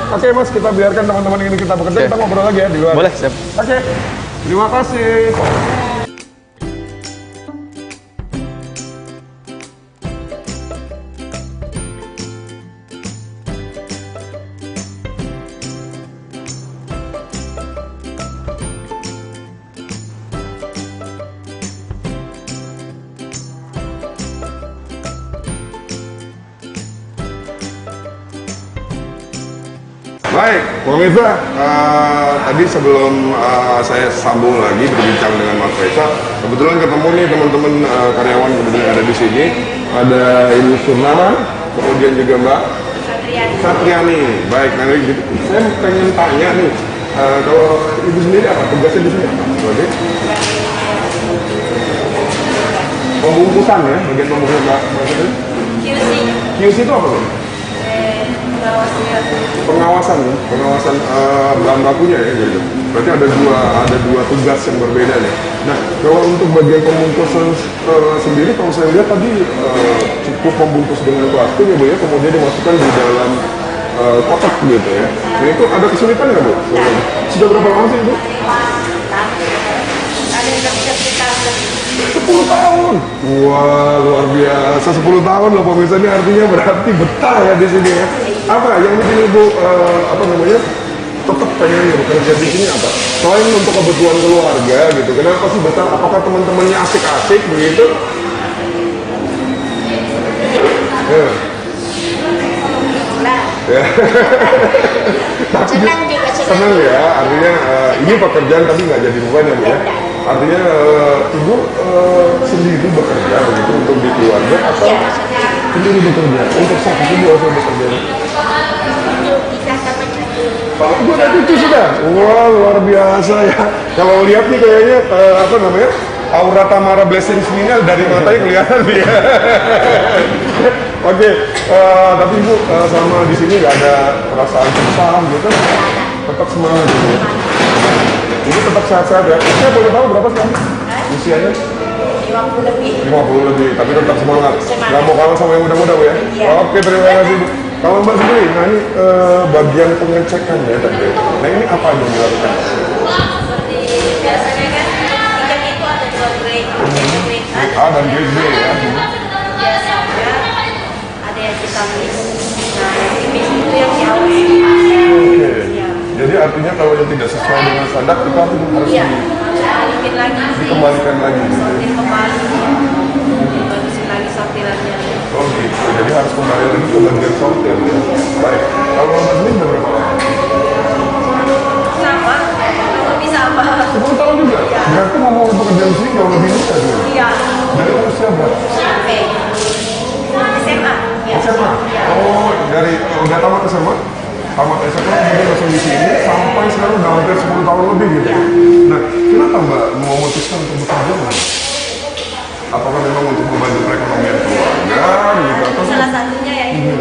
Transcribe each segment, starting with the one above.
Oke Mas, kita biarkan teman-teman ini kita bekerja, kita ngobrol lagi ya di luar. Boleh, siap. Oke, terima kasih. Baik, pemirsa, tadi sebelum saya sambung lagi berbincang dengan Mas Faisal, kebetulan ketemu nih teman-teman karyawan kebetulan ada di sini. Ada Ibu Surnama, kemudian juga Mbak Satriani. Baik, nanti saya pengen tanya nih, kalau Ibu sendiri apa tugasnya di sini? Sebagai pembungkusan ya, bagian pembungkusan Mbak. QC itu apa tuh? Pengawasan bahan bakunya ya gitu. Berarti ada dua tugas yang berbeda nih. Nah, kalau untuk bagian pembungkusan sendiri, kalau saya lihat tadi cukup membungkus dengan plastik ya Bu ya, kemudian dimasukkan di dalam kotak gitu ya. Nah itu ada kesulitan nggak Bu? Sudah berapa lama sih Bu? 10 tahun. Wah, luar biasa. 10 tahun loh pemirsa, ini artinya berarti betah ya di sini ya. Apa yang bikin Ibu tetap pengen bekerja di sini apa? Selain untuk kebutuhan keluarga gitu. Kenapa sih betah? Apakah teman-temannya asik-asik begitu? Ya. Ya. Senang juga, senang ya, artinya ini pekerjaan tapi nggak jadi beban ya Bu ya. Artinya Ibu sendiri bekerja begitu untuk di keluarga atau sendiri bekerja? Untuk siapa sih Bu asal bekerja? Kalau Ibu ada cucu sudah? Wah luar biasa ya. Kalau lihat nih kayaknya apa namanya? Aura Tamara Blessings ini dari matanya kelihatan dia. Oke, tapi Ibu selama di sini nggak ada perasaan susah gitu, tetap semangat gitu ya. Ibu tetap sehat-sehat ya. Saya boleh tahu berapa sih usianya? 50 lebih. 50 lebih, tapi tetap semangat. Nggak mau kalah sama yang muda-muda Bu ya. Iya. Oke, terima kasih Bu. Kalau Mbak sendiri, nah ini bagian pengecekan ya tadi. Nah ini apa yang dilakukan? Seperti biasanya kan minyak itu ada 2 grade, grade A dan grade B ya. biasanya ada yang kita mix. Nah yang di mix itu yang diawasi. Oke. Jadi artinya kalau yang tidak sesuai dengan standar kita harus dikembalikan lagi. Dikembalikan lagi. Sortir kembali. Bagusin lagi sortirannya. Oh gitu. Jadi harus kembali lagi ke bagian sortir ya. Baik. Kalau Mbak sendiri udah berapa lama? Sama, lebih sama. 10 tahun juga? Ya. Berarti mau bekerja di sini jauh lebih muda dulu? Iya. Dari usia berapa? Sampai SMA. Ya. SMA? Ya. Oh, dari udah tamat SMA? Tamat SMA kemudian langsung di sini sampai sekarang udah hampir 10 tahun lebih gitu. Ya. Nah, kenapa Mbak memutuskan untuk bekerja Mbak? Apakah memang untuk membantu perekonomian keluarga gitu atau Salah satunya ya itu.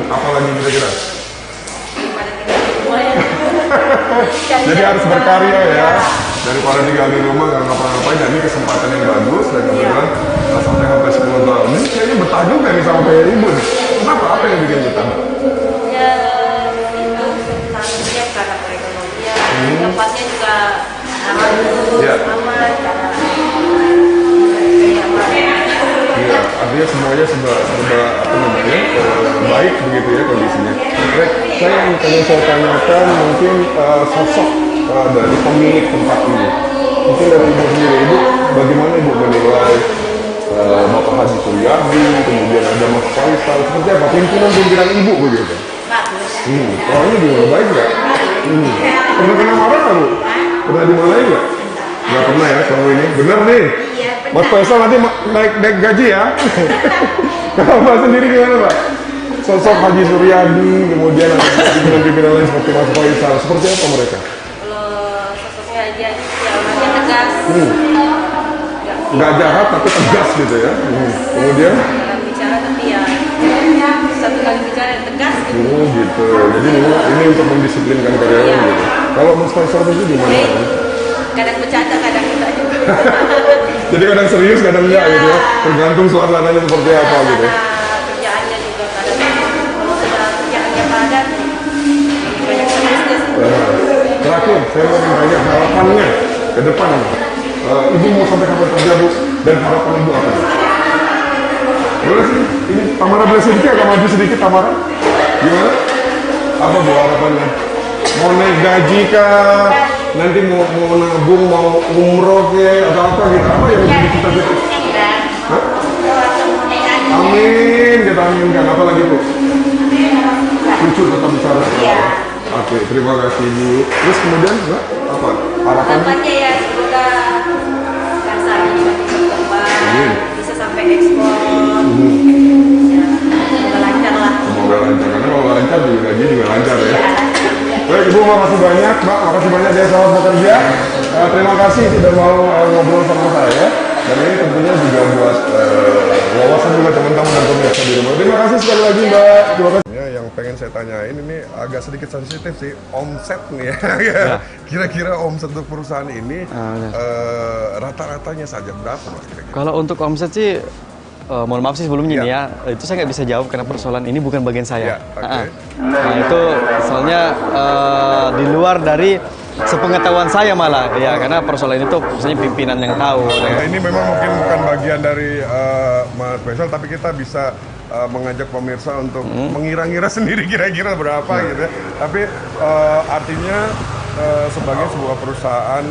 Apalagi kira-kira? Daripada tinggal di rumah ya. Jadi harus berkarya ya. Daripada tinggal di rumah nggak ngapa-ngapain, jadi ini kesempatan yang bagus dan kebetulan sampai hampir 10 tahun. Ini kayaknya betah juga nih sama kayak Ibu nih. Kenapa? Apa yang bikin betah? Ya itu satunya karena perekonomian. Yang pasnya juga aman, Ya. aman karena Iya, artinya semuanya serba apa namanya baik begitu ya kondisinya. Baik, saya yang saya tanyakan mungkin sosok dari pemilik tempat ini. Mungkin dari Ibu sendiri, Ibu bagaimana Ibu menilai Bapak Haji Suryadi, kemudian ada Mas Faisal, seperti apa pimpinan Ibu begitu? bagus. Orangnya gimana, baik nggak? Pernah kena marah nggak Bu? Pernah dimarahin nggak? Nggak pernah ya selama ini, bener nih. Iya, Mas Faisal nanti naik gaji ya. Kalau Mbak sendiri gimana Mbak? Sosok Haji Suryadi, kemudian ada pimpinan-pimpinan lain seperti Mas Faisal, seperti apa mereka? Kalau sosoknya aja ya orangnya tegas. Nggak jahat tapi tegas gitu ya. Kemudian? Dalam bicara tapi ya satu kali bicara yang tegas gitu. Gitu. Jadi ini untuk mendisiplinkan karyawan gitu. Kalau Mas Faisal itu gimana? Kadang bercanda, kadang enggak juga. Jadi kadang serius, kadang enggak gitu ya. Tergantung suasananya seperti apa gitu. Kerjaannya juga kadang kalau sudah kerjaannya padat banyak saya mau nanya harapannya ke depan. Ibu mau sampai kapan kerja, Bu? Dan harapan Ibu apa? Boleh sih, ini Tamara boleh sedikit, agak maju sedikit Tamara. Gimana? Apa Bu harapannya? Mau naik gaji kah? Nanti mau nabung, mau umroh ke atau apa gitu? Apa yang jadi cita-cita? Hah? Amin, kita aminkan. Apa lagi Bu? Cucu tetap besar. Iya. Oke, terima kasih Bu. Terus kemudian apa? Harapannya ya semoga kasarnya juga bisa berkembang, bisa sampai ekspor. Ya, semoga lancar lah. Semoga lancar, karena kalau lancar juga gaji juga lancar ya. Baik Ibu, makasih banyak Mbak, makasih banyak ya selamat bekerja. Terima kasih sudah mau ngobrol sama saya. Dan ini tentunya juga buat wawasan juga teman-teman dan pemirsa di rumah. Terima kasih sekali lagi Mbak. Terima kasih. Ya, yang pengen saya tanyain ini agak sedikit sensitif sih, omset nih ya. Kira-kira omset untuk perusahaan ini rata-ratanya saja berapa Mas? Kira-kira? Kalau untuk omset sih, mohon maaf sih sebelumnya nih ya, itu saya nggak bisa jawab karena persoalan ini bukan bagian saya. Nah itu soalnya di luar dari sepengetahuan saya malah, ya karena persoalan itu misalnya pimpinan yang tahu. Nah, ini memang mungkin bukan bagian dari Mas Faisal, tapi kita bisa mengajak pemirsa untuk mengira-ngira sendiri kira-kira berapa gitu ya. Tapi artinya sebagai sebuah perusahaan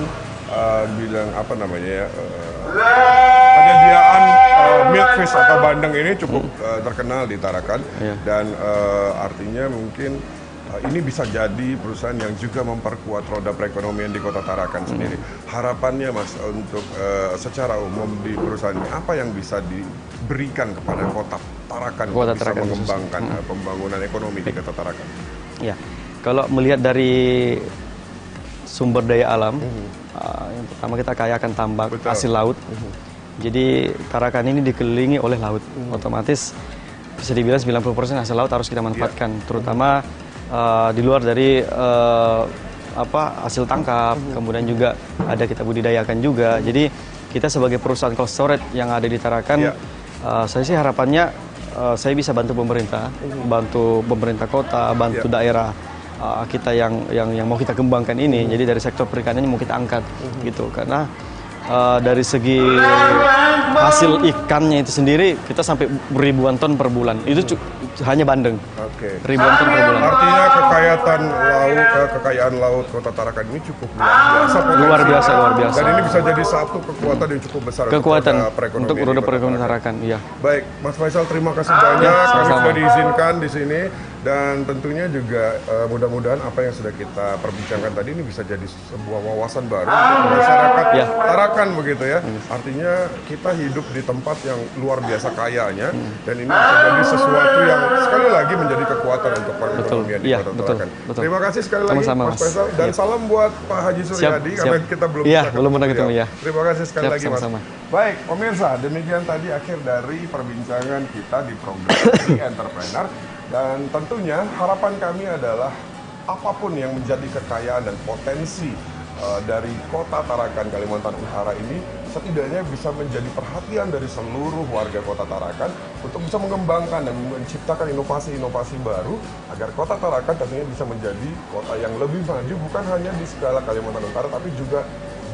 bilang apa namanya ya, penyediaan milk fish atau bandeng ini cukup terkenal di Tarakan dan artinya mungkin ini bisa jadi perusahaan yang juga memperkuat roda perekonomian di Kota Tarakan sendiri. Harapannya Mas untuk secara umum di perusahaan ini apa yang bisa diberikan kepada Kota Tarakan untuk bisa mengembangkan pembangunan ekonomi di Kota Tarakan? Ya, kalau melihat dari sumber daya alam, yang pertama kita kaya akan tambak, hasil laut. Jadi Tarakan ini dikelilingi oleh laut, otomatis bisa dibilang 90% hasil laut harus kita manfaatkan, terutama di luar dari hasil tangkap, kemudian juga ada kita budidayakan juga. Jadi kita sebagai perusahaan cold storage yang ada di Tarakan, saya sih harapannya saya bisa bantu pemerintah kota, bantu daerah kita yang mau kita kembangkan ini. Jadi dari sektor perikanan ini mau kita angkat gitu, karena dari segi hasil ikannya itu sendiri kita sampai ribuan ton per bulan. Itu hanya bandeng. Ribuan ton per bulan. Artinya kekayaan laut Kota Tarakan ini cukup luar biasa. Luar biasa. Dan ini bisa jadi satu kekuatan yang cukup besar untuk roda perekonomian Tarakan. Iya. Baik, Mas Faisal terima kasih banyak kami sudah diizinkan di sini. Dan tentunya juga mudah-mudahan apa yang sudah kita perbincangkan tadi ini bisa jadi sebuah wawasan baru untuk masyarakat Tarakan begitu ya. Artinya kita hidup di tempat yang luar biasa kayanya dan ini bisa jadi sesuatu yang sekali lagi menjadi kekuatan untuk perekonomian di Kota Tarakan. Terima kasih sekali lagi Mas Faisal dan salam buat Pak Haji Suryadi karena kita belum bisa ketemu ya. Terima kasih sekali lagi Mas. Baik, pemirsa, demikian tadi akhir dari perbincangan kita di program The Entrepreneur. Dan tentunya harapan kami adalah apapun yang menjadi kekayaan dan potensi dari Kota Tarakan, Kalimantan Utara ini setidaknya bisa menjadi perhatian dari seluruh warga Kota Tarakan untuk bisa mengembangkan dan menciptakan inovasi-inovasi baru agar Kota Tarakan tentunya bisa menjadi kota yang lebih maju bukan hanya di skala Kalimantan Utara tapi juga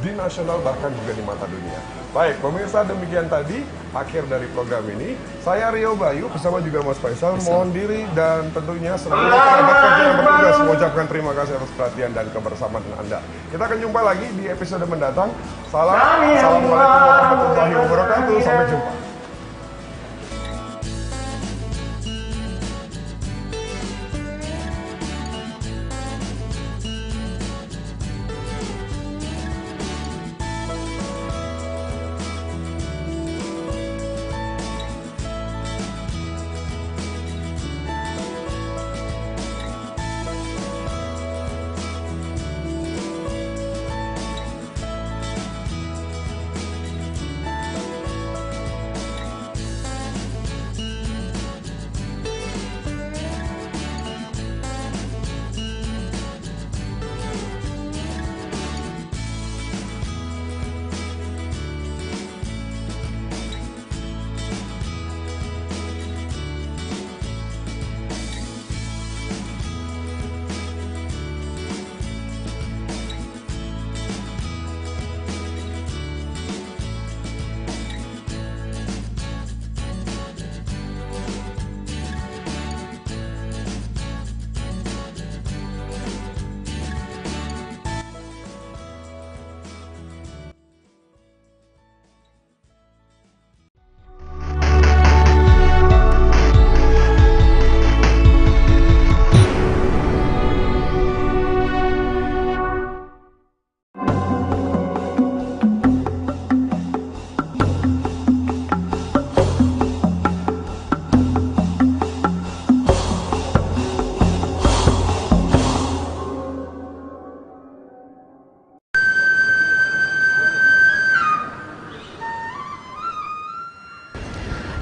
di nasional bahkan juga di mata dunia. Baik, pemirsa, demikian tadi akhir dari program ini. Saya Rio Bayu bersama juga Mas Faisal mohon diri dan tentunya seluruh kerabat kerja yang bertugas mengucapkan terima kasih atas perhatian dan kebersamaan Anda. Kita akan jumpa lagi di episode mendatang. Assalamualaikum warahmatullahi wabarakatuh. Sampai jumpa.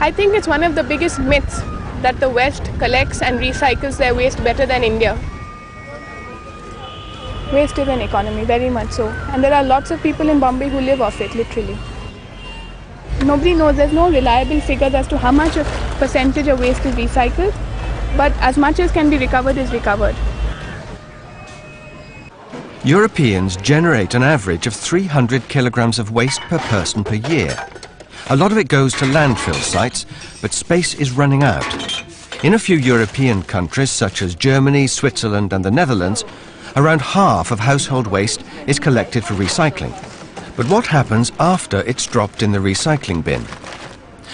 I think it's one of the biggest myths that the West collects and recycles their waste better than India. Waste is an economy, very much so. And there are lots of people in Bombay who live off it, literally. Nobody knows, there's no reliable figures as to how much of percentage of waste is recycled, but as much as can be recovered is recovered. Europeans generate an average of 300 kilograms of waste per person per year. A lot of it goes to landfill sites, but space is running out. In a few European countries, such as Germany, Switzerland and the Netherlands, around half of household waste is collected for recycling. But what happens after it's dropped in the recycling bin?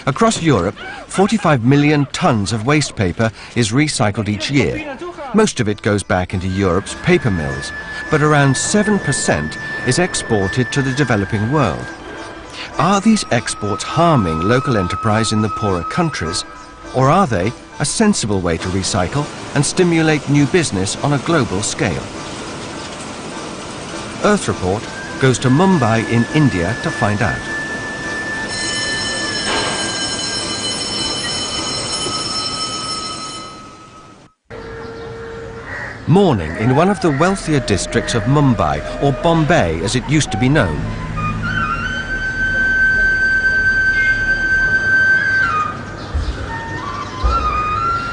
Across Europe, 45 million tons of waste paper is recycled each year. Most of it goes back into Europe's paper mills, but around 7% is exported to the developing world. Are these exports harming local enterprise in the poorer countries, or are they a sensible way to recycle and stimulate new business on a global scale? Earth Report goes to Mumbai in India to find out. Morning in one of the wealthier districts of Mumbai, or Bombay as it used to be known.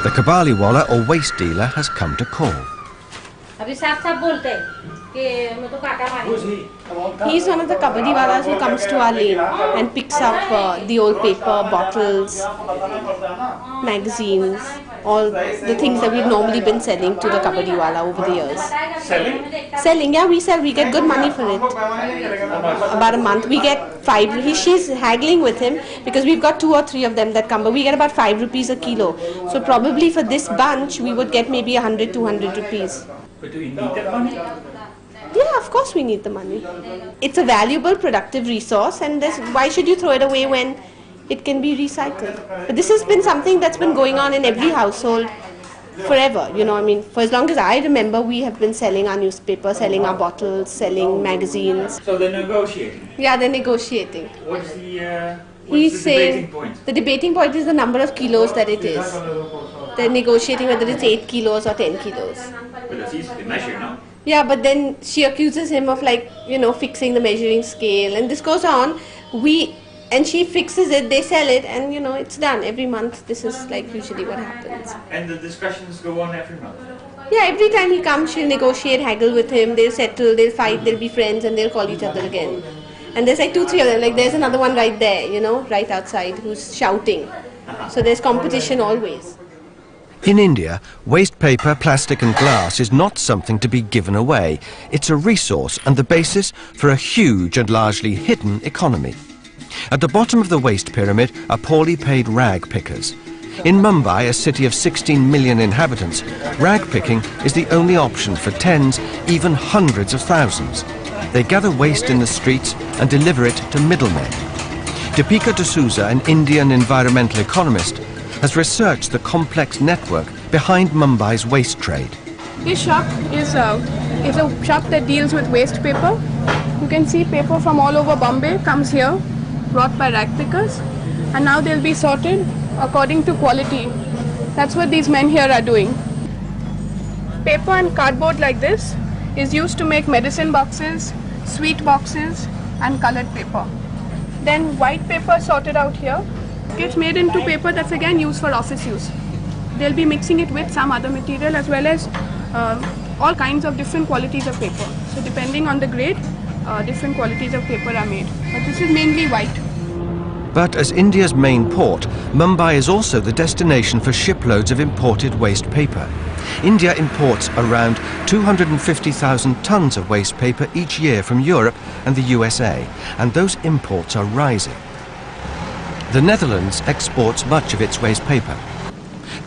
The kabaliwala or waste dealer has come to call. He's one of the kabadiwalas who comes to our lane and picks up the old paper, bottles, magazines, all the things that we've normally been selling to the kabadiwala over the years. Selling, yeah, we sell. We get good money for it. About a month. We get 5. She's haggling with him because we've got 2 or 3 of them that come, but we get about 5 rupees a kilo. So probably for this bunch, we would get maybe 100, 200 rupees. But do we need that money? Yeah, of course we need the money. It's a valuable, productive resource, and why should you throw it away when it can be recycled? But this has been something that's been going on in every household forever. You know, I mean, for as long as I remember, we have been selling our newspaper, selling our bottles, selling magazines. So they're negotiating? Yeah, they're negotiating. What's the debating point? The debating point is the number of kilos that it is. They're negotiating whether it's 8 kilos or 10 kilos. But that's easy to measure, no? Yeah, but then she accuses him of, like, you know, fixing the measuring scale, and this goes on. And she fixes it, they sell it, and you know, it's done every month. This is like usually what happens. And the discussions go on every month? Yeah, every time he comes, she'll negotiate, haggle with him, they'll settle, they'll fight, they'll be friends, and they'll call each other again. And there's like 2, 3 of them, like there's another one right there, you know, right outside, who's shouting. So there's competition always. In India, waste paper, plastic and glass is not something to be given away. It's a resource and the basis for a huge and largely hidden economy. At the bottom of the waste pyramid are poorly paid rag pickers. In Mumbai, a city of 16 million inhabitants, rag picking is the only option for tens, even hundreds of thousands. They gather waste in the streets and deliver it to middlemen. Deepika D'Souza, an Indian environmental economist, has researched the complex network behind Mumbai's waste trade. This shop is a shop that deals with waste paper. You can see paper from all over Bombay comes here, brought by rag pickers, and now they'll be sorted according to quality. That's what these men here are doing. Paper and cardboard like this is used to make medicine boxes, sweet boxes, and colored paper. Then white paper sorted out here gets made into paper that's again used for office use. They'll be mixing it with some other material as well as all kinds of different qualities of paper. So depending on the grade, different qualities of paper are made. But this is mainly white. But as India's main port, Mumbai is also the destination for shiploads of imported waste paper. India imports around 250,000 tons of waste paper each year from Europe and the USA, and those imports are rising. The Netherlands exports much of its waste paper.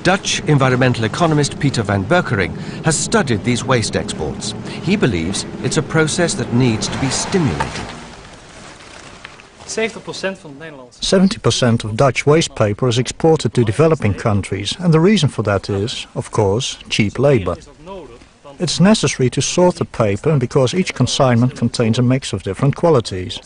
Dutch environmental economist Peter van Berkering has studied these waste exports. He believes it's a process that needs to be stimulated. 70% of Dutch waste paper is exported to developing countries, and the reason for that is, of course, cheap labor. It's necessary to sort the paper because each consignment contains a mix of different qualities.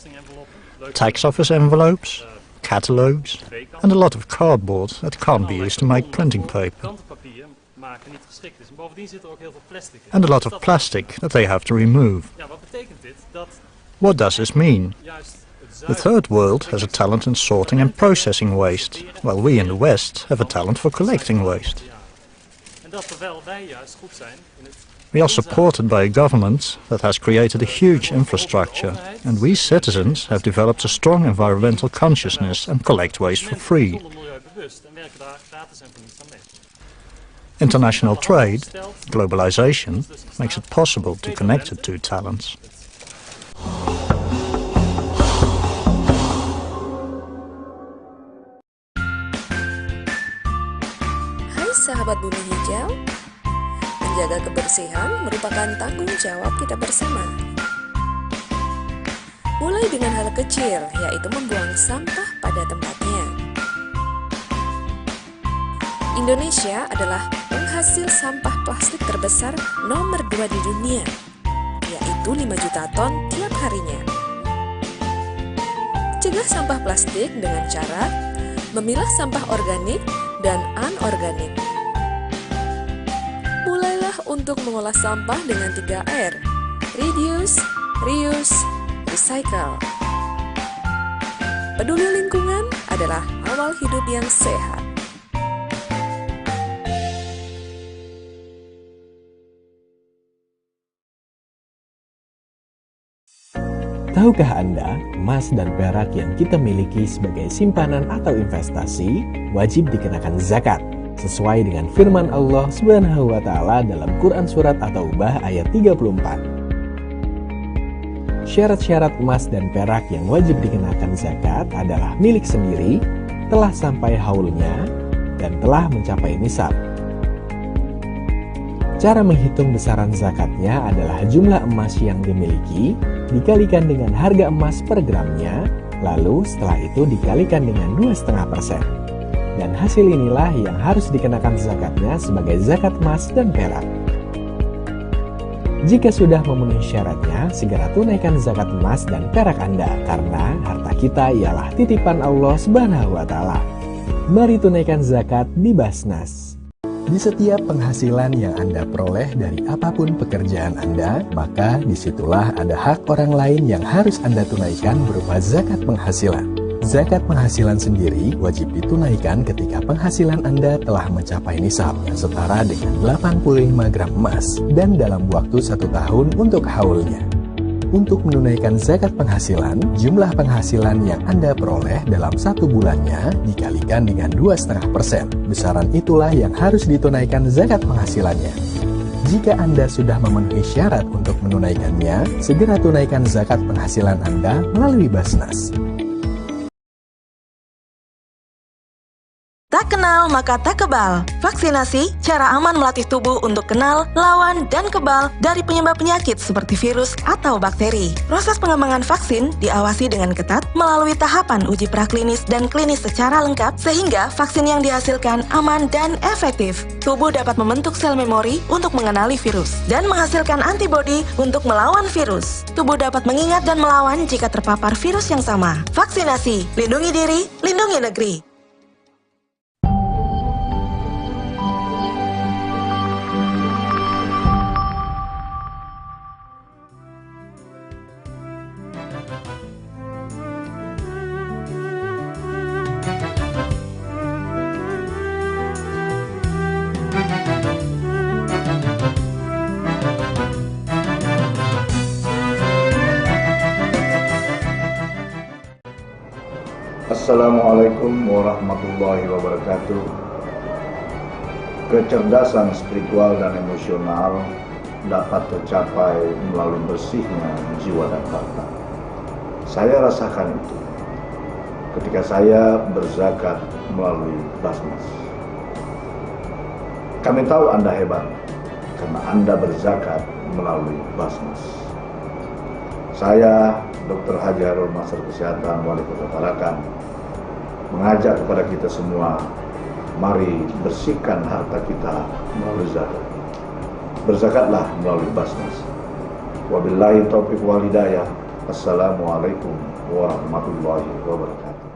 Tax office envelopes, catalogues, and a lot of cardboard that can't be used to make printing paper. And a lot of plastic that they have to remove. What does this mean? The Third World has a talent in sorting and processing waste, while we in the West have a talent for collecting waste. We are supported by a government that has created a huge infrastructure, and we citizens have developed a strong environmental consciousness and collect waste for free. International trade, globalization, makes it possible to connect the two talents. Hai sahabat bumi hijau, menjaga kebersihan merupakan tanggung jawab kita bersama. Mulai dengan hal kecil, yaitu membuang sampah pada tempatnya. Indonesia adalah penghasil sampah plastik terbesar nomor 2 di dunia, yaitu 5 juta ton tiap harinya. Cegah sampah plastik dengan cara memilah sampah organik dan anorganik. Mulailah untuk mengolah sampah dengan 3R: reduce, reuse, recycle. Peduli lingkungan adalah awal hidup yang sehat. Tahukah Anda, emas dan perak yang kita miliki sebagai simpanan atau investasi wajib dikenakan zakat sesuai dengan firman Allah Subhanahu wa taala dalam Quran surat At-Taubah ayat 34. Syarat-syarat emas dan perak yang wajib dikenakan zakat adalah milik sendiri, telah sampai haulnya, dan telah mencapai nisab. Cara menghitung besaran zakatnya adalah jumlah emas yang dimiliki dikalikan dengan harga emas per gramnya, lalu setelah itu dikalikan dengan 2,5%. Dan hasil inilah yang harus dikenakan zakatnya sebagai zakat emas dan perak. Jika sudah memenuhi syaratnya, segera tunaikan zakat emas dan perak Anda, karena harta kita ialah titipan Allah Subhanahu wa taala. Mari tunaikan zakat di Basnas. Di setiap penghasilan yang Anda peroleh dari apapun pekerjaan Anda, maka disitulah ada hak orang lain yang harus Anda tunaikan berupa zakat penghasilan. Zakat penghasilan sendiri wajib ditunaikan ketika penghasilan Anda telah mencapai nisab yang setara dengan 85 gram emas dan dalam waktu 1 tahun untuk haulnya. Untuk menunaikan zakat penghasilan, jumlah penghasilan yang Anda peroleh dalam 1 bulannya dikalikan dengan 2,5%. Besaran itulah yang harus ditunaikan zakat penghasilannya. Jika Anda sudah memenuhi syarat untuk menunaikannya, segera tunaikan zakat penghasilan Anda melalui Basnas. Tak kenal maka tak kebal. Vaksinasi, cara aman melatih tubuh untuk kenal, lawan, dan kebal dari penyebab penyakit seperti virus atau bakteri. Proses pengembangan vaksin diawasi dengan ketat melalui tahapan uji praklinis dan klinis secara lengkap sehingga vaksin yang dihasilkan aman dan efektif. Tubuh dapat membentuk sel memori untuk mengenali virus dan menghasilkan antibodi untuk melawan virus. Tubuh dapat mengingat dan melawan jika terpapar virus yang sama. Vaksinasi, lindungi diri, lindungi negeri. Assalamualaikum warahmatullahi wabarakatuh. Kecerdasan spiritual dan emosional dapat tercapai melalui bersihnya jiwa dan harta. Saya rasakan itu ketika saya berzakat melalui Basnas. Kami tahu Anda hebat karena Anda berzakat melalui Basnas. Saya, Dr. Haji Harun, Master Kesehatan Wali Kota Tarakan, mengajak kepada kita semua, mari bersihkan harta kita melalui zakat. Berzakatlah melalui Basnas. Wabillahi taufiq wal hidayah. Assalamualaikum warahmatullahi wabarakatuh.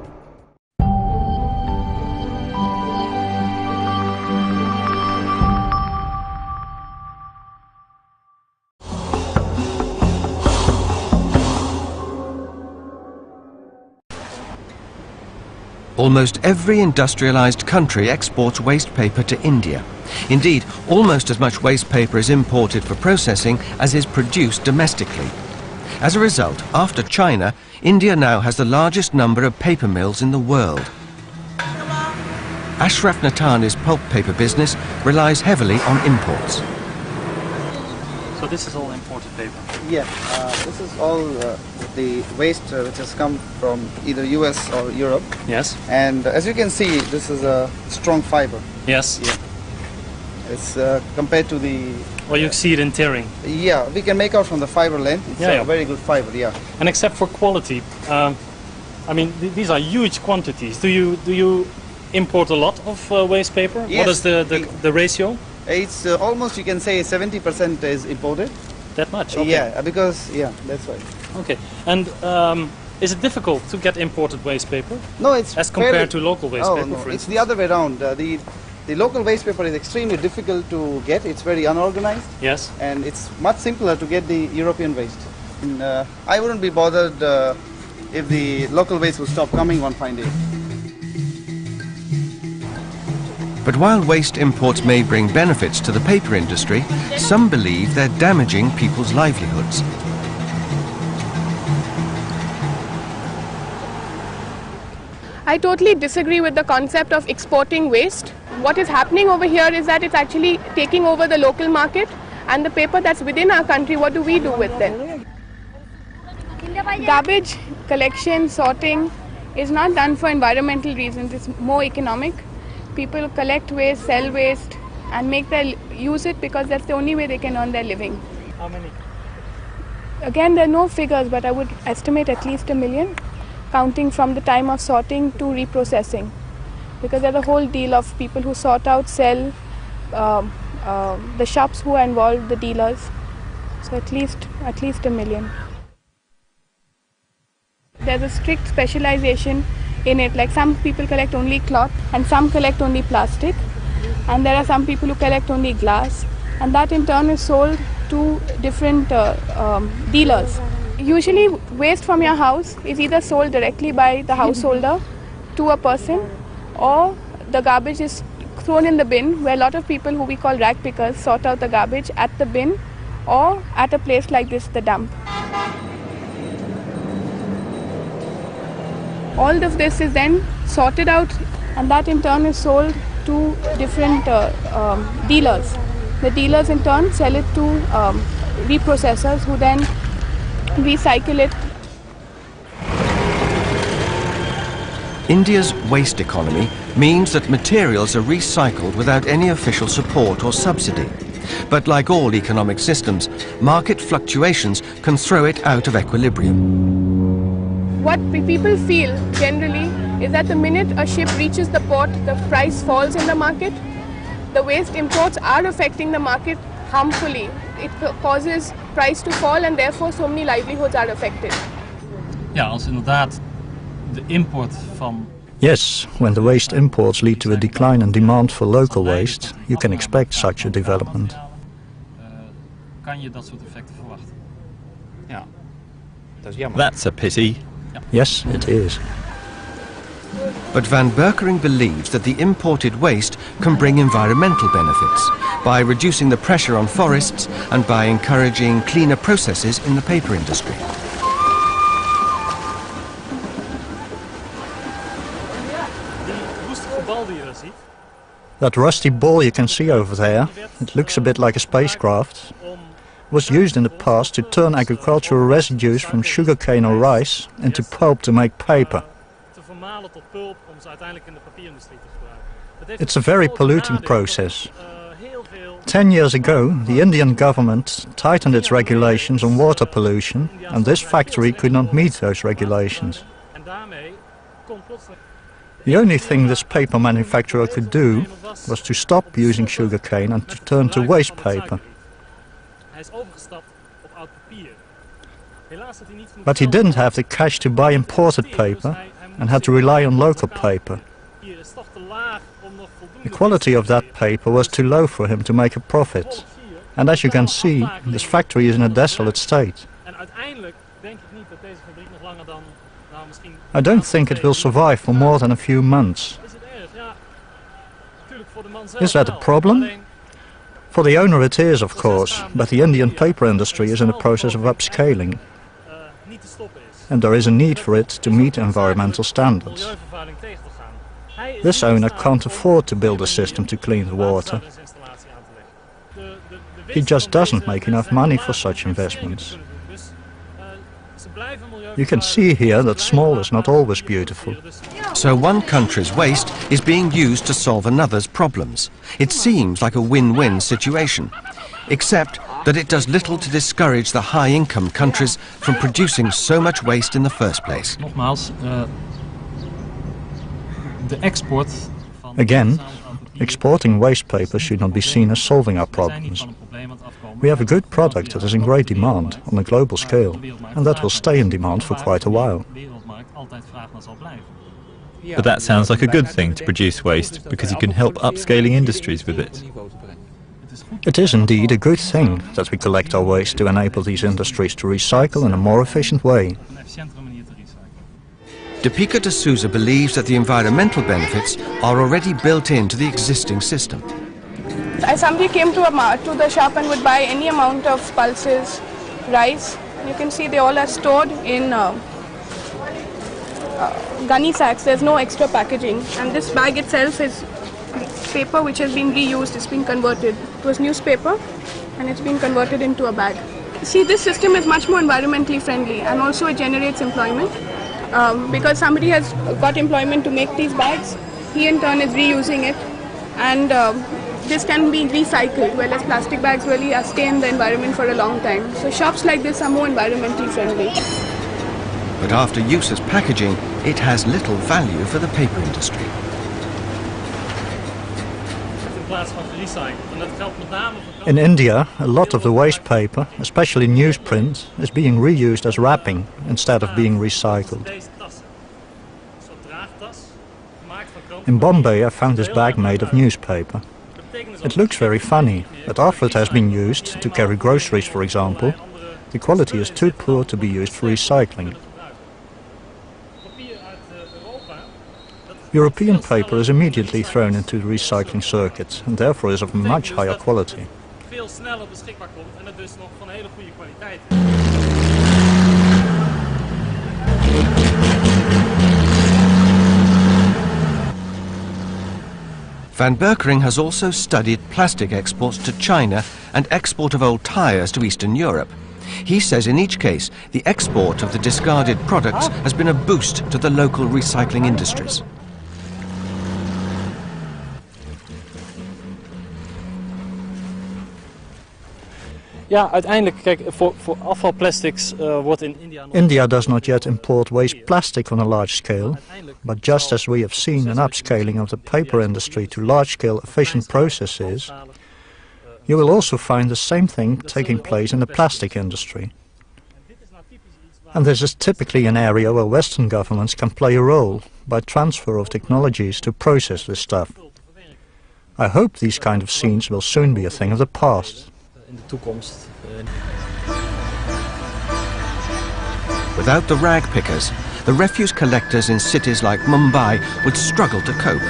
Almost every industrialized country exports waste paper to India. Indeed, almost as much waste paper is imported for processing as is produced domestically. As a result, after China, India now has the largest number of paper mills in the world. Ashraf Natani's pulp paper business relies heavily on imports. So this is all imported paper? Yeah, this is all the waste which has come from either US or Europe. Yes. And as you can see, this is a strong fiber. Yes. Yeah. It's compared to the... Well, you see it in tearing. Yeah, we can make out from the fiber length. It's a very good fiber, yeah. And except for quality, I mean, these are huge quantities. Do you import a lot of waste paper? Yes. What is the ratio? It's almost, you can say, 70% is imported. That much? Okay. Yeah, because, yeah, that's right. Okay. And is it difficult to get imported waste paper? No, it's as compared to local waste paper, no, for it's instance? the other way around. The local waste paper is extremely difficult to get. It's very unorganized. Yes. And it's much simpler to get the European waste. And, I wouldn't be bothered if the local waste would stop coming one fine day. But while waste imports may bring benefits to the paper industry, some believe they're damaging people's livelihoods. I totally disagree with the concept of exporting waste. What is happening over here is that it's actually taking over the local market, and the paper that's within our country, what do we do with them? Garbage collection, sorting is not done for environmental reasons, it's more economic. People collect waste, sell waste, and use it because that's the only way they can earn their living. How many? Again, there are no figures, but I would estimate at least 1 million, counting from the time of sorting to reprocessing. Because there's a whole deal of people who sort out, sell, the shops who are involved, the dealers. So at least 1 million. There's a strict specialization in it, like some people collect only cloth and some collect only plastic, and there are some people who collect only glass, and that in turn is sold to different dealers. Usually waste from your house is either sold directly by the householder to a person, or the garbage is thrown in the bin, where a lot of people who we call rag pickers sort out the garbage at the bin or at a place like this, the dump. All of this is then sorted out, and that in turn is sold to different dealers. The dealers in turn sell it to reprocessors, who then recycle it. India's waste economy means that materials are recycled without any official support or subsidy. But like all economic systems, market fluctuations can throw it out of equilibrium. What people feel generally is that the minute a ship reaches the port, the price falls in the market. The waste imports are affecting the market harmfully. It causes price to fall, and therefore so many livelihoods are affected. Ja, als inderdaad de import van... Yes, when the waste imports lead to a decline in demand for local waste, you can expect such a development. Kan je dat soort effecten verwachten? Ja, dat is jammer. That's a pity. Yes, it is. But Van Berkering believes that the imported waste can bring environmental benefits by reducing the pressure on forests and by encouraging cleaner processes in the paper industry. That rusty ball you can see over there, it looks a bit like a spacecraft, was used in the past to turn agricultural residues from sugarcane or rice into pulp to make paper. It's a very polluting process. 10 years ago, the Indian government tightened its regulations on water pollution, and this factory could not meet those regulations. The only thing this paper manufacturer could do was to stop using sugarcane and to turn to waste paper. But he didn't have the cash to buy imported paper and had to rely on local paper. The quality of that paper was too low for him to make a profit. And as you can see, this factory is in a desolate state. I don't think it will survive for more than a few months. Is that a problem? For the owner it is, of course, but the Indian paper industry is in the process of upscaling, and there is a need for it to meet environmental standards. This owner can't afford to build a system to clean the water. He just doesn't make enough money for such investments. You can see here that small is not always beautiful. So one country's waste is being used to solve another's problems. It seems like a win-win situation, except that it does little to discourage the high-income countries from producing so much waste in the first place. Again, exporting waste paper should not be seen as solving our problems. We have a good product that is in great demand on a global scale, and that will stay in demand for quite a while. But that sounds like a good thing to produce waste, because you can help upscaling industries with it. It is indeed a good thing that we collect our waste to enable these industries to recycle in a more efficient way. Deepika D'Souza believes that the environmental benefits are already built into the existing system. Somebody came to the shop and would buy any amount of pulses, rice. You can see they all are stored in gunny sacks. There's no extra packaging, and this bag itself is paper which has been reused. It's been converted. It was newspaper, and it's been converted into a bag. See, this system is much more environmentally friendly, and also it generates employment because somebody has got employment to make these bags. He in turn is reusing it, and this can be recycled, whereas plastic bags really stay in the environment for a long time. So shops like this are more environmentally friendly. But after use as packaging, it has little value for the paper industry. In India, a lot of the waste paper, especially newsprint, is being reused as wrapping instead of being recycled. In Bombay, I found this bag made of newspaper. It looks very funny, but after it has been used to carry groceries, for example, the quality is too poor to be used for recycling. European paper is immediately thrown into the recycling circuit and therefore is of much higher quality. Van Berkering has also studied plastic exports to China and export of old tyres to Eastern Europe. He says in each case, the export of the discarded products has been a boost to the local recycling industries. Ja, uiteindelijk, kijk, voor afvalplastics wordt in India... India does not yet import waste plastic on a large scale, but just as we have seen an upscaling of the paper industry to large-scale efficient processes, you will also find the same thing taking place in the plastic industry. And this is typically an area where Western governments can play a role by transfer of technologies to process this stuff. I hope these kind of scenes will soon be a thing of the past. In de toekomst. Without the rag pickers, the refuse collectors in cities like Mumbai would struggle to cope.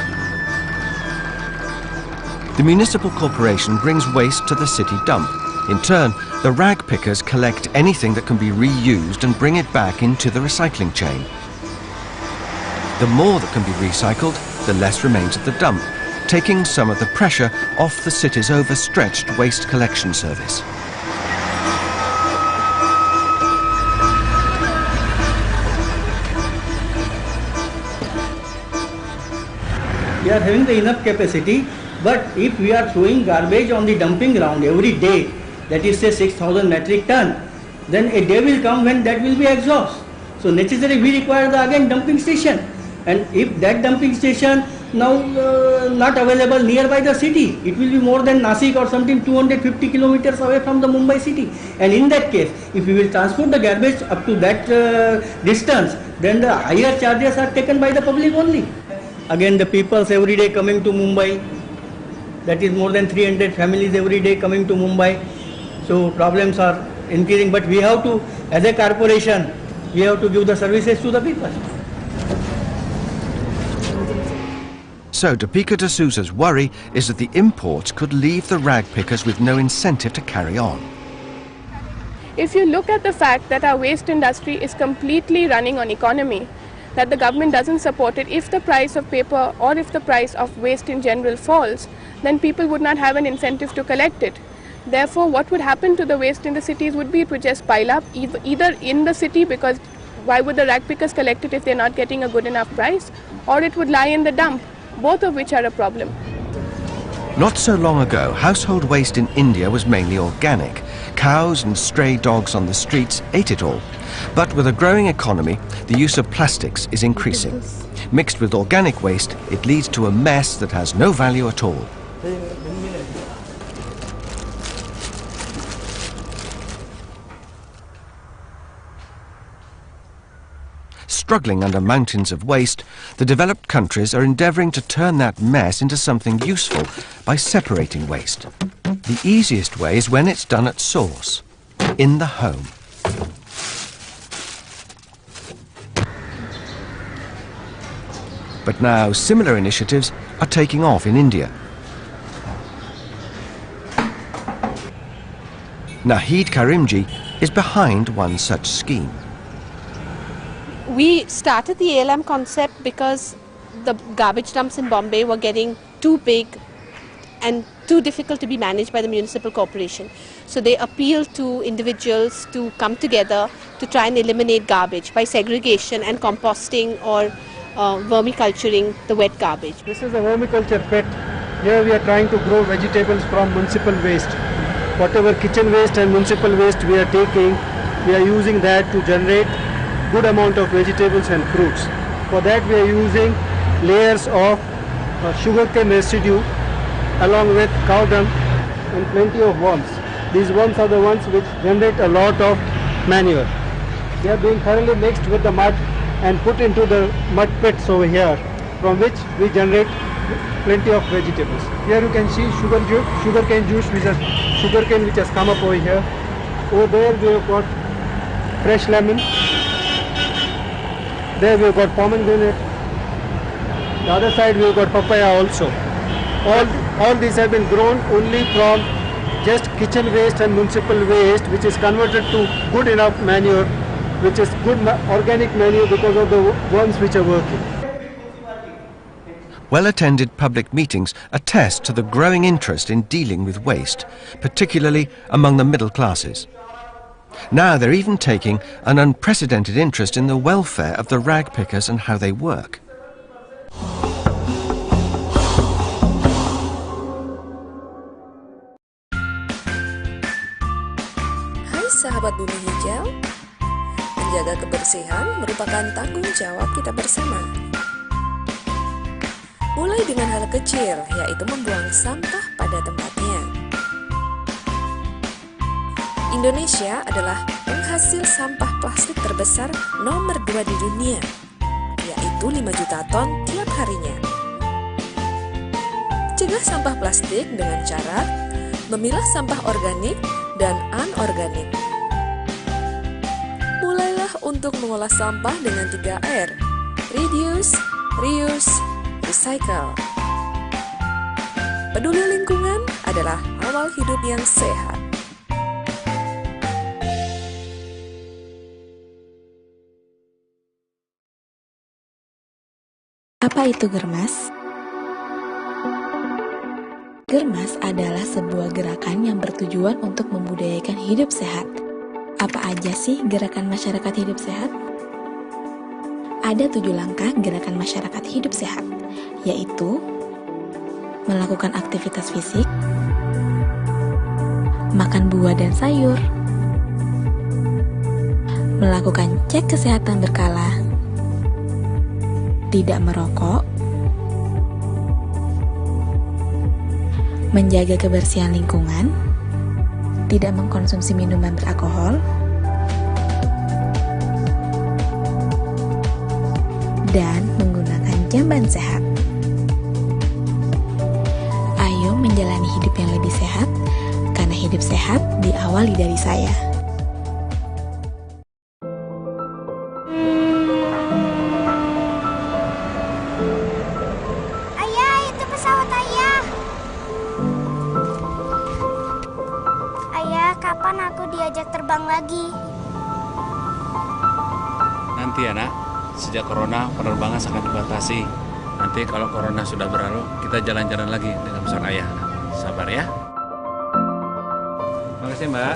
The municipal corporation brings waste to the city dump. In turn, the rag pickers collect anything that can be reused and bring it back into the recycling chain. The more that can be recycled, the less remains at the dump, taking some of the pressure off the city's overstretched waste collection service. We are having the enough capacity, but if we are throwing garbage on the dumping ground every day, that is say 6,000 metric ton, then a day will come when that will be exhaust. So necessarily we require the again dumping station, and if that dumping station now not available nearby the city, it will be more than Nasik or something 250 kilometers away from the Mumbai city, and in that case if we will transport the garbage up to that distance, then the higher charges are taken by the public only. Again the peoples every day coming to Mumbai, that is more than 300 families every day coming to Mumbai, so problems are increasing, but we have to, as a corporation, we have to give the services to the people. So Topika de Souza's worry is that the imports could leave the rag pickers with no incentive to carry on. If you look at the fact that our waste industry is completely running on economy, that the government doesn't support it, if the price of paper or if the price of waste in general falls, then people would not have an incentive to collect it. Therefore, what would happen to the waste in the cities would be it would just pile up either in the city, because why would the rag pickers collect it if they're not getting a good enough price, or it would lie in the dump, both of which are a problem. Not so long ago, household waste in India was mainly organic. Cows and stray dogs on the streets ate it all. But with a growing economy, the use of plastics is increasing. Mixed with organic waste, it leads to a mess that has no value at all. Struggling under mountains of waste, the developed countries are endeavouring to turn that mess into something useful by separating waste. The easiest way is when it's done at source, in the home. But now similar initiatives are taking off in India. Nahid Karimji is behind one such scheme. We started the ALM concept because the garbage dumps in Bombay were getting too big and too difficult to be managed by the municipal corporation. So they appealed to individuals to come together to try and eliminate garbage by segregation and composting or vermiculturing the wet garbage. This is a vermiculture pit. Here we are trying to grow vegetables from municipal waste. Whatever kitchen waste and municipal waste we are taking, we are using that to generate good amount of vegetables and fruits. For that we are using layers of sugarcane residue along with cow dung and plenty of worms. These worms are the ones which generate a lot of manure. They are being thoroughly mixed with the mud and put into the mud pits over here, from which we generate plenty of vegetables. Here you can see sugarcane juice, which is sugarcane which has come up over here. Over there we have got fresh lemon. There we have got pomegranate. The other side we have got papaya also. All these have been grown only from just kitchen waste and municipal waste, which is converted to good enough manure, which is good organic manure because of the worms which are working. Well-attended public meetings attest to the growing interest in dealing with waste, particularly among the middle classes. Now they're even taking an unprecedented interest in the welfare of the rag pickers and how they work. Hai sahabat bumi hijau, menjaga kebersihan merupakan tanggung jawab kita bersama. Mulai dengan hal kecil, yaitu membuang sampah pada tempatnya. Indonesia adalah penghasil sampah plastik terbesar nomor 2 di dunia, yaitu 5 juta ton tiap harinya. Cegah sampah plastik dengan cara memilah sampah organik dan anorganik. Mulailah untuk mengolah sampah dengan 3R: reduce, reuse, recycle. Peduli lingkungan adalah awal hidup yang sehat. Apa itu Germas? Germas adalah sebuah gerakan yang bertujuan untuk membudayakan hidup sehat. Apa aja sih gerakan masyarakat hidup sehat? Ada 7 langkah gerakan masyarakat hidup sehat, yaitu melakukan aktivitas fisik, makan buah dan sayur, melakukan cek kesehatan berkala, tidak merokok, menjaga kebersihan lingkungan, tidak mengkonsumsi minuman beralkohol, dan menggunakan jamban sehat. Ayo menjalani hidup yang lebih sehat, karena hidup sehat diawali dari saya. aku diajak terbang lagi. Nanti ya nak, sejak corona penerbangan sangat dibatasi. Nanti kalau corona sudah berlalu, kita jalan-jalan lagi dengan besar ayah. Sabar ya. Makasih Mbak.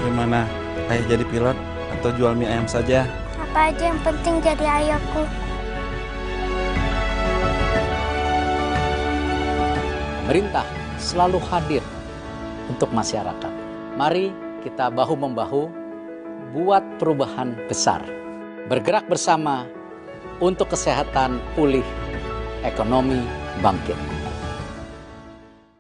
Gimana? Ayah jadi pilot atau jual mie ayam saja? Apa aja yang penting jadi ayahku. Pemerintah selalu hadir untuk masyarakat. Mari kita bahu-membahu buat perubahan besar. Bergerak bersama untuk kesehatan pulih, ekonomi bangkit.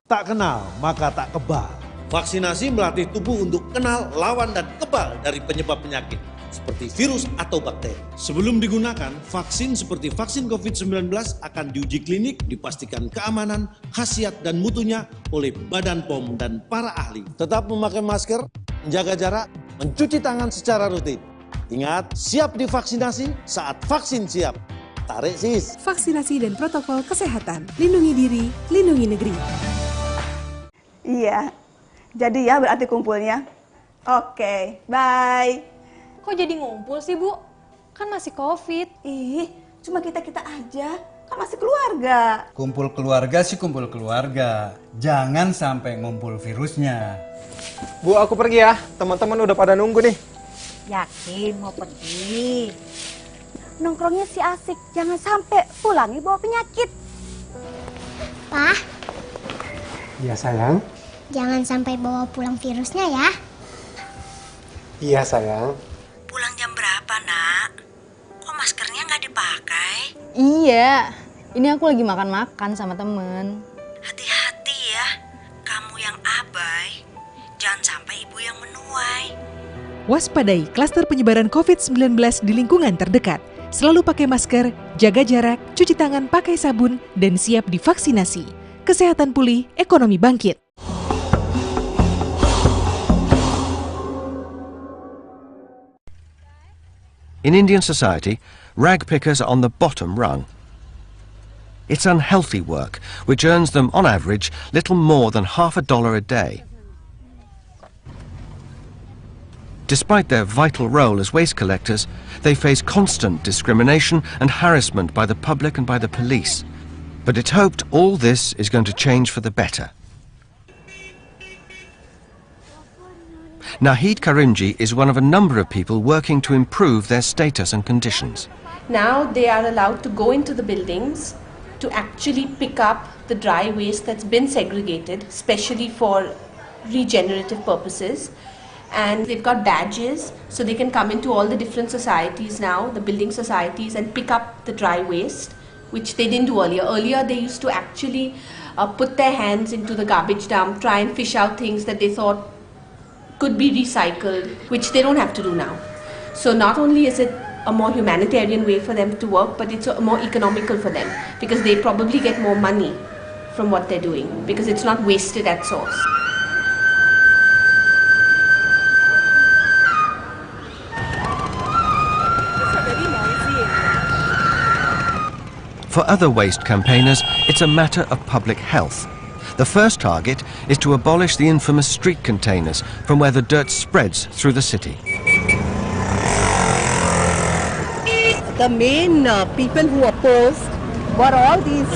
Tak kenal, maka tak kebal. Vaksinasi melatih tubuh untuk kenal, lawan, dan kebal dari penyebab penyakit, seperti virus atau bakteri. Sebelum digunakan, vaksin seperti vaksin COVID-19 akan diuji klinik, dipastikan keamanan, khasiat, dan mutunya oleh Badan POM dan para ahli. Tetap memakai masker, menjaga jarak, mencuci tangan secara rutin. Ingat, siap divaksinasi saat vaksin siap. Tarik sis. Vaksinasi dan protokol kesehatan. Lindungi diri, lindungi negeri. Iya, jadi ya berarti kumpulnya. Oke, bye. Kok jadi ngumpul sih, Bu? Kan masih COVID. Ih, cuma kita-kita aja. Kan masih keluarga. Kumpul keluarga sih kumpul keluarga. Jangan sampai ngumpul virusnya. Bu, aku pergi ya. Teman-teman udah pada nunggu nih. Yakin mau pergi? Nongkrongnya sih asik. Jangan sampai pulangnya bawa penyakit. Pak, Iya sayang. jangan sampai bawa pulang virusnya ya. Iya sayang. Pulang jam berapa, Nak? Kok maskernya nggak dipakai? Iya, ini aku lagi makan-makan sama temen. Hati-hati ya, kamu yang abai. Jangan sampai ibu yang menuai. Waspadai klaster penyebaran COVID-19 di lingkungan terdekat. Selalu pakai masker, jaga jarak, cuci tangan pakai sabun, dan siap divaksinasi. Kesehatan pulih, ekonomi bangkit. In Indian society, rag pickers are on the bottom rung. It's unhealthy work, which earns them, on average, little more than $50 a day. Despite their vital role as waste collectors, they face constant discrimination and harassment by the public and by the police. But it's hoped all this is going to change for the better. Nahid Karimji is one of a number of people working to improve their status and conditions. Now they are allowed to go into the buildings to actually pick up the dry waste that's been segregated, especially for regenerative purposes. And they've got badges, so they can come into all the different societies now, the building societies, and pick up the dry waste, which they didn't do earlier. Earlier they used to actually put their hands into the garbage dump, try and fish out things that they thought could be recycled, which they don't have to do now. So not only is it a more humanitarian way for them to work, but it's more economical for them, because they probably get more money from what they're doing, because it's not wasted at source. For other waste campaigners, it's a matter of public health. The first target is to abolish the infamous street containers from where the dirt spreads through the city. The main people who opposed were all these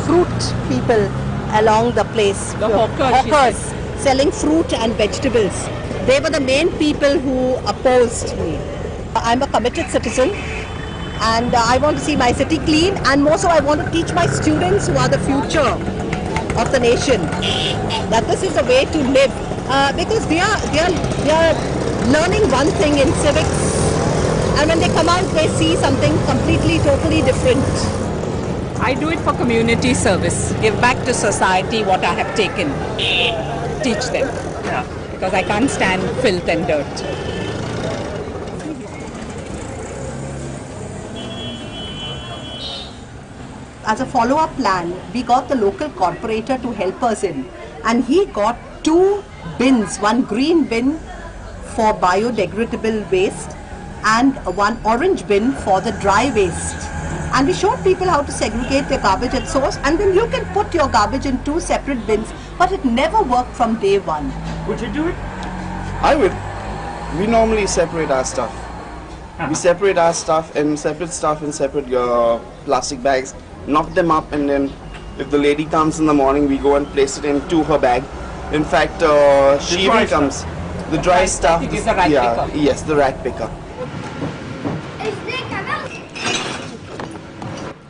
fruit people along the place. The hawkers selling fruit and vegetables. They were the main people who opposed me. I'm a committed citizen, and I want to see my city clean, and more so I want to teach my students, who are the future of the nation, that this is the way to live, because they are learning one thing in civics, and when they come out they see something completely totally different. I do it for community service, give back to society what I have taken, teach them, because I can't stand filth and dirt. As a follow-up plan, we got the local corporator to help us in, and he got 2 bins, one green bin for biodegradable waste and one orange bin for the dry waste. And we showed people how to segregate their garbage at source, and then you can put your garbage in 2 separate bins, but it never worked from day one. Would you do it? I would. We normally separate our stuff. We separate our stuff in separate plastic bags, knock them up, and then if the lady comes in the morning, we go and place it into her bag. In fact, she even comes. The dry stuff. It is the rag picker. Yes, the rag picker.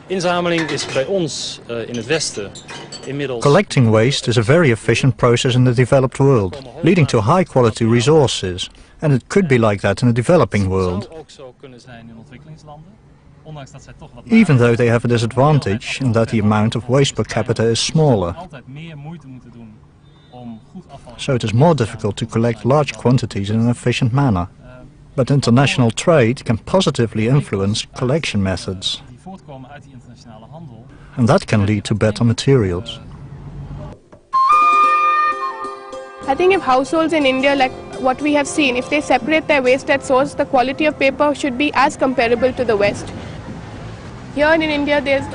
Inzameling is bij ons in het Westen inmiddels... Collecting waste is a very efficient process in the developed world, leading to high-quality resources. And it could be like that in the developing world. Even though they have a disadvantage in that the amount of waste per capita is smaller. So it is more difficult to collect large quantities in an efficient manner. But international trade can positively influence collection methods. And that can lead to better materials. I think if households in India, like what we have seen, if they separate their waste at source, the quality of paper should be as comparable to the West. Here in India, there's